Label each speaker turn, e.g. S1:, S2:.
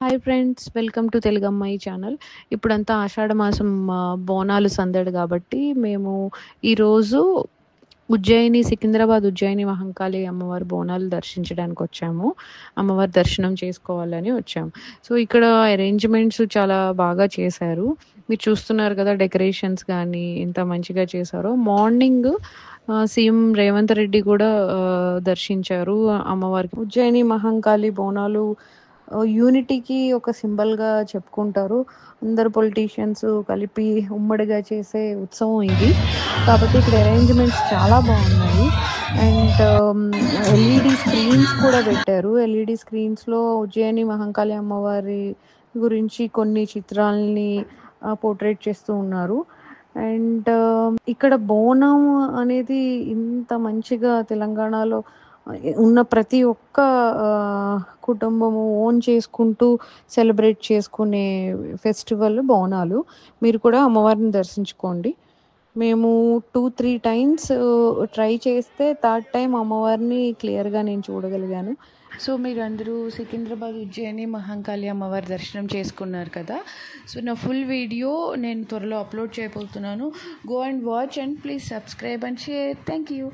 S1: Hi friends, welcome to Telugammayi channel. ఇప్పుడంతా ఆషాఢ మాసం బోనాలు సందడి కాబట్టి మేము ఈరోజు సికింద్రాబాద్ ఉజ్జయిని మహంకాళి అమ్మవారి బోనాలు దర్శించడానికి వచ్చాము. అమ్మవారి దర్శనం చేసుకోవాలని వచ్చాము. సో ఇక్కడ అరేంజ్మెంట్స్ చాలా బాగా చేశారు. మీరు చూస్తున్నారు కదా, డెకరేషన్స్ కానీ ఎంత మంచిగా చేశారో. మార్నింగ్ సీఎం రేవంత్ రెడ్డి కూడా దర్శించారు అమ్మవారికి. ఉజ్జయిని మహంకాళి బోనాలు యూనిటీకి ఒక సింబల్గా చెప్పుకుంటారు. అందరు పొలిటీషియన్స్ కలిపి ఉమ్మడిగా చేసే ఉత్సవం ఇది. కాబట్టి ఇక్కడ అరేంజ్మెంట్స్ చాలా బాగున్నాయి. అండ్ ఎల్ఈడి స్క్రీన్స్ కూడా పెట్టారు. ఎల్ఈడి స్క్రీన్స్లో ఉజ్జయిని మహంకాళి అమ్మవారి గురించి కొన్ని చిత్రాలని పోర్ట్రేట్ చేస్తూ ఉన్నారు. అండ్ ఇక్కడ బోనం అనేది ఇంత మంచిగా తెలంగాణలో ఉన్న ప్రతి ఒక్క కుటుంబము ఓన్ చేసుకుంటూ సెలబ్రేట్ చేసుకునే ఫెస్టివల్ బోనాలు. మీరు కూడా అమ్మవారిని దర్శించుకోండి. మేము 2-3 టైమ్స్ ట్రై చేస్తే థర్డ్ టైం అమ్మవారిని క్లియర్గా నేను చూడగలిగాను.
S2: సో మీరందరూ సికింద్రాబాద్ ఉజ్జయిని మహంకాళి అమ్మవారి దర్శనం చేసుకున్నారు కదా. సో నా ఫుల్ వీడియో నేను త్వరలో అప్లోడ్ చేయబోతున్నాను. Go and watch and please subscribe and share. Thank you.